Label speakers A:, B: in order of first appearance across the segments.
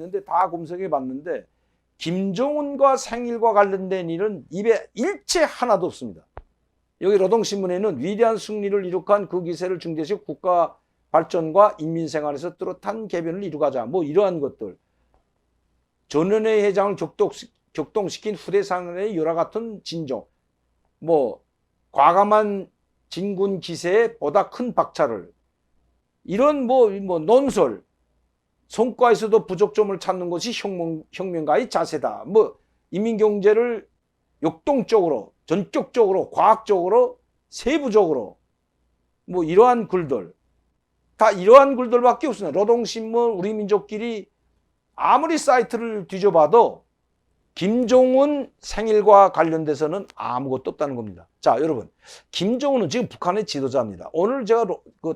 A: 있는데 다 검색해 봤는데 김정은과 생일과 관련된 일은 입에 일체 하나도 없습니다. 여기 노동신문에는 위대한 승리를 이룩한 그 기세를 중대시 국가 발전과 인민생활에서 뚜렷한 개변을 이루가자 뭐 이러한 것들, 전원의 회장을 격동시킨 후대상의 요라 같은 진정, 뭐 과감한 진군 기세에 보다 큰 박차를, 이런 뭐 논설, 성과에서도 부족점을 찾는 것이 혁명가의 자세다. 뭐 인민경제를 역동적으로, 전격적으로, 과학적으로, 세부적으로 뭐 이러한 글들, 다 이러한 글들밖에 없습니다. 노동신문, 우리민족끼리 아무리 사이트를 뒤져봐도 김정은 생일과 관련돼서는 아무것도 없다는 겁니다. 자, 여러분, 김정은은 지금 북한의 지도자입니다. 오늘 제가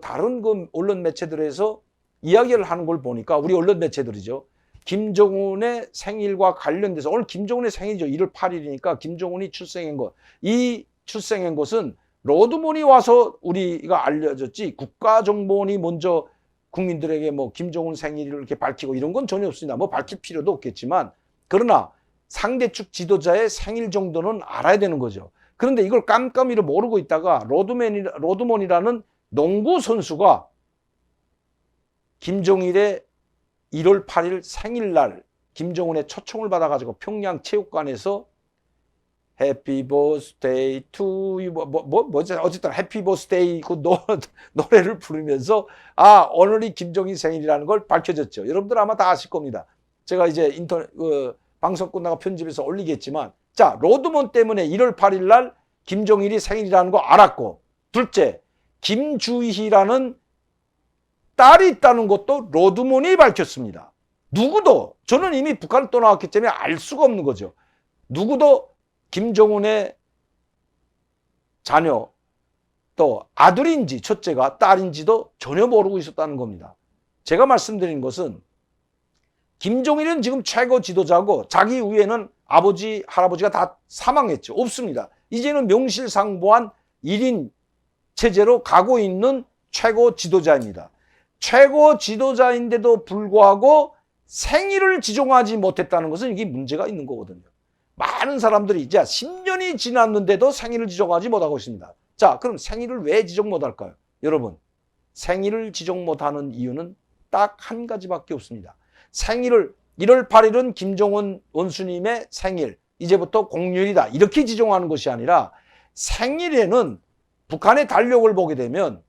A: 다른 언론 매체들에서 이야기를 하는 걸 보니까, 우리 언론 매체들이죠, 김정은의 생일과 관련돼서, 오늘 김정은의 생일이죠. 1월 8일이니까 김정은이 출생한 것, 이 출생한 것은 로드문이 와서 우리가 알려졌지, 국가정보원이 먼저 국민들에게 뭐 김정은 생일을 이렇게 밝히고 이런 건 전혀 없습니다. 뭐 밝힐 필요도 없겠지만, 그러나 상대측 지도자의 생일 정도는 알아야 되는 거죠. 그런데 이걸 깜깜이를 모르고 있다가 로드먼이라는 농구 선수가 김정일의 1월 8일 생일날 김정은의 초청을 받아가지고 평양 체육관에서 해피 버스데이 투 유 뭐지 어쨌든 해피 버스데이 그 노래를 부르면서 오늘이 김정일 생일이라는 걸 밝혀졌죠. 여러분들 아마 다 아실 겁니다. 제가 이제 방송 끝나고 편집해서 올리겠지만, 자, 로드먼 때문에 1월 8일 날 김정일이 생일이라는 거 알았고, 둘째, 김주희라는 딸이 있다는 것도 로드먼이 밝혔습니다. 누구도, 저는 이미 북한을 떠나왔기 때문에 알 수가 없는 거죠. 누구도 김정은의 자녀, 또 아들인지 첫째가 딸인지도 전혀 모르고 있었다는 겁니다. 제가 말씀드린 것은 김정일은 지금 최고 지도자고 자기 위에는 아버지, 할아버지가 다 사망했죠. 없습니다. 이제는 명실상부한 1인 체제로 가고 있는 최고 지도자입니다. 최고 지도자인데도 불구하고 생일을 지정하지 못했다는 것은 이게 문제가 있는 거거든요. 많은 사람들이 이제 10년이 지났는데도 생일을 지정하지 못하고 있습니다. 자, 그럼 생일을 왜 지정 못할까요? 여러분, 생일을 지정 못하는 이유는 딱 한 가지밖에 없습니다. 생일을 1월 8일은 김정은 원수님의 생일, 이제부터 공휴일이다, 이렇게 지정하는 것이 아니라, 생일에는 북한의 달력을 보게 되면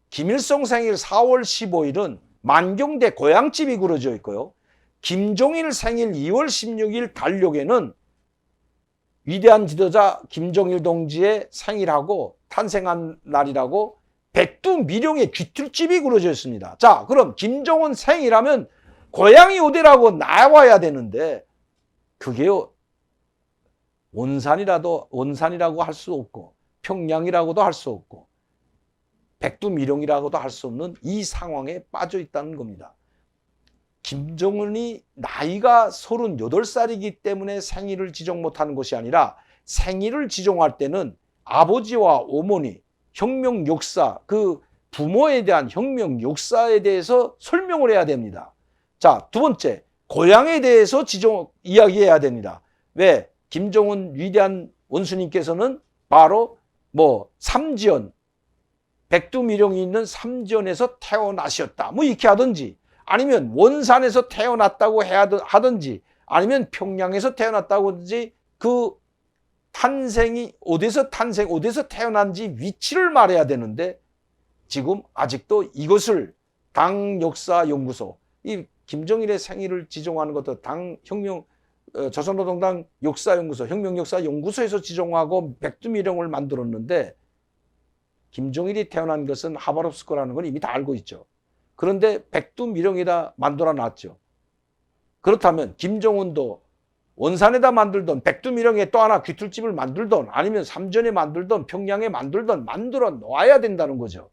A: 김일성 생일 4월 15일은 만경대 고향집이 그려져 있고요, 김정일 생일 2월 16일 달력에는 위대한 지도자 김정일 동지의 생일하고 탄생한 날이라고 백두미령의 귀틀집이 그려져 있습니다. 자, 그럼 김정은 생일하면 고향이 어디라고 나와야 되는데, 그게요, 원산이라고 할 수 없고 평양이라고도 할 수 없고 백두미령이라고도 할 수 없는 이 상황에 빠져 있다는 겁니다. 김정은이 나이가 38살이기 때문에 생일을 지정 못하는 것이 아니라, 생일을 지정할 때는 아버지와 어머니, 혁명 역사, 그 부모에 대한 혁명 역사에 대해서 설명을 해야 됩니다. 자, 두 번째, 고향에 대해서 이야기해야 됩니다. 왜? 김정은 위대한 원수님께서는 바로 삼지연, 백두미령이 있는 삼지연에서 태어나셨다, 뭐 이렇게 하든지, 아니면 원산에서 태어났다고 하든지, 아니면 평양에서 태어났다고 하든지, 그 탄생이 어디서 태어난지 위치를 말해야 되는데, 지금 아직도 이것을 당역사연구소, 이 김정일의 생일을 지정하는 것도 조선노동당 역사연구소, 혁명역사연구소에서 지정하고 백두미령을 만들었는데, 김정일이 태어난 것은 하바롭스크라는 건 이미 다 알고 있죠. 그런데 백두미령에다 만들어 놨죠. 그렇다면 김정은도 원산에다 만들던, 백두미령에 또 하나 귀틀집을 만들던, 아니면 삼전에 만들던, 평양에 만들던 만들어 놔야 된다는 거죠.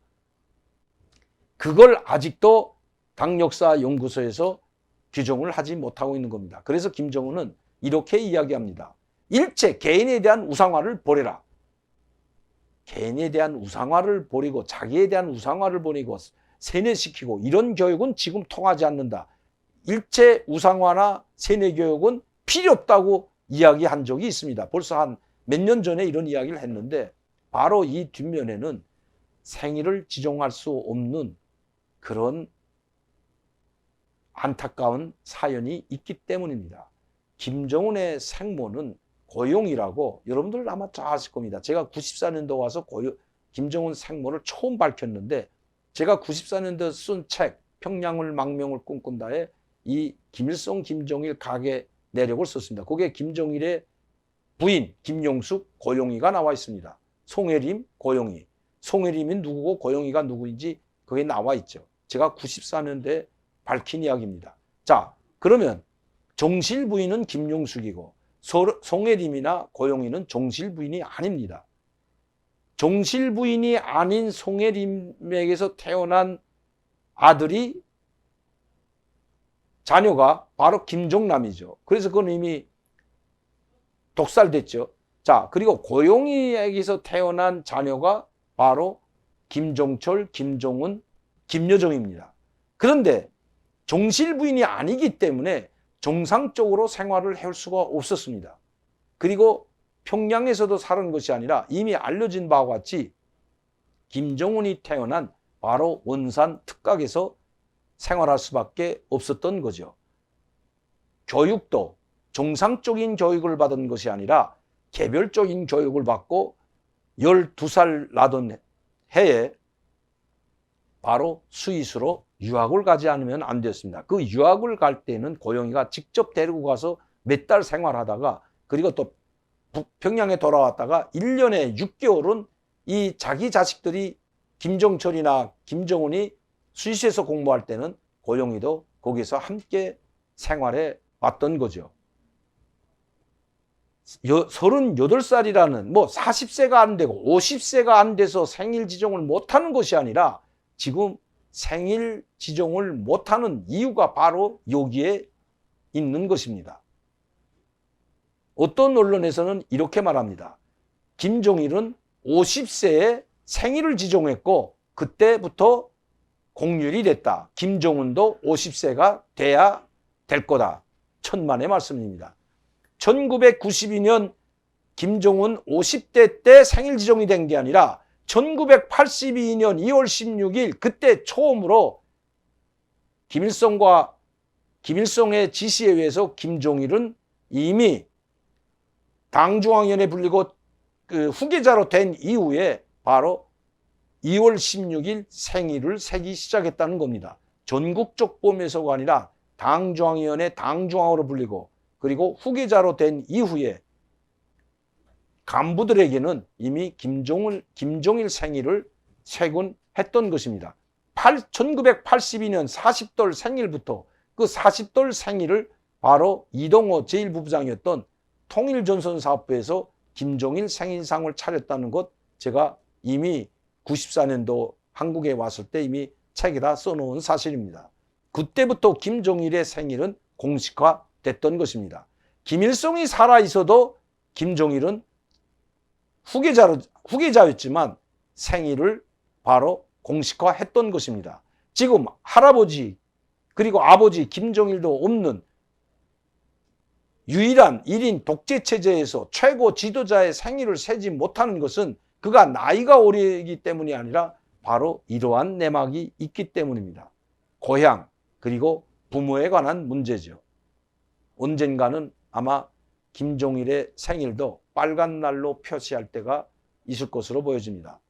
A: 그걸 아직도 당역사연구소에서 규정을 하지 못하고 있는 겁니다. 그래서 김정은은 이렇게 이야기합니다. 일체 개인에 대한 우상화를 버려라. 개인에 대한 우상화를 버리고 자기에 대한 우상화를 버리고 세뇌시키고 이런 교육은 지금 통하지 않는다. 일체 우상화나 세뇌교육은 필요 없다고 이야기한 적이 있습니다. 벌써 한 몇 년 전에 이런 이야기를 했는데 바로 이 뒷면에는 생일을 지정할 수 없는 그런 안타까운 사연이 있기 때문입니다. 김정은의 생모는 고용이라고 여러분들 아마 잘 아실 겁니다. 제가 94년도 와서 김정은 생모를 처음 밝혔는데 제가 94년도 쓴 책 평양을 망명을 꿈꾼다에 이 김일성 김정일 가계 내력을 썼습니다. 거기에 김정일의 부인 김용숙 고용이가 나와 있습니다. 송혜림 고용이. 송혜림이 누구고 고용이가 누구인지 그게 나와 있죠. 제가 94년도에 밝힌 이야기입니다. 자, 그러면 정실 부인은 김용숙이고 송혜림이나 고용이는 정실 부인이 아닙니다. 정실 부인이 아닌 송혜림에게서 태어난 아들이 자녀가 바로 김종남이죠. 그래서 그건 이미 독살됐죠. 자, 그리고 고용이에게서 태어난 자녀가 바로 김종철, 김종은, 김여정입니다. 그런데 정실 부인이 아니기 때문에 정상적으로 생활을 해올 수가 없었습니다. 그리고 평양에서도 사는 것이 아니라 이미 알려진 바와 같이 김정은이 태어난 바로 원산 특각에서 생활할 수밖에 없었던 거죠. 교육도 정상적인 교육을 받은 것이 아니라 개별적인 교육을 받고 12살 나던 해에 바로 스위스로 유학을 가지 않으면 안 되었습니다. 그 유학을 갈 때는 고용이가 직접 데리고 가서 몇 달 생활하다가 그리고 또 평양에 돌아왔다가 1년에 6개월은 이 자기 자식들이 김정철이나 김정은이 스위스에서 공부할 때는 고용이도 거기서 함께 생활해 왔던 거죠. 38살이라는 뭐 40세가 안 되고 50세가 안 돼서 생일 지정을 못하는 것이 아니라 지금 생일 지정을 못하는 이유가 바로 여기에 있는 것입니다. 어떤 언론에서는 이렇게 말합니다. 김정일은 50세에 생일을 지정했고 그때부터 공휴일이 됐다. 김정은도 50세가 돼야 될 거다. 천만의 말씀입니다. 1992년 김정은 50대 때 생일 지정이 된 게 아니라 1982년 2월 16일 그때 처음으로 김일성의 지시에 의해서 김정일은 이미 당중앙위원회 불리고 그 후계자로 된 이후에 바로 2월 16일 생일을 세기 시작했다는 겁니다. 전국적 범위에서가 아니라 당중앙위원회 당중앙으로 불리고 그리고 후계자로 된 이후에 간부들에게는 이미 김정일 생일을 세군했던 것입니다. 1982년 40돌 생일부터 그 40돌 생일을 바로 이동호 제1부부장이었던 통일전선사업부에서 김정일 생일상을 차렸다는 것 제가 이미 94년도 한국에 왔을 때 이미 책에다 써놓은 사실입니다. 그때부터 김정일의 생일은 공식화됐던 것입니다. 김일성이 살아있어도 김정일은 후계자였지만 생일을 바로 공식화했던 것입니다. 지금 할아버지 그리고 아버지 김정일도 없는 유일한 1인 독재체제에서 최고 지도자의 생일을 세지 못하는 것은 그가 나이가 어리기 때문이 아니라 바로 이러한 내막이 있기 때문입니다. 고향 그리고 부모에 관한 문제죠. 언젠가는 아마 김정일의 생일도 빨간 날로 표시할 때가 있을 것으로 보여집니다.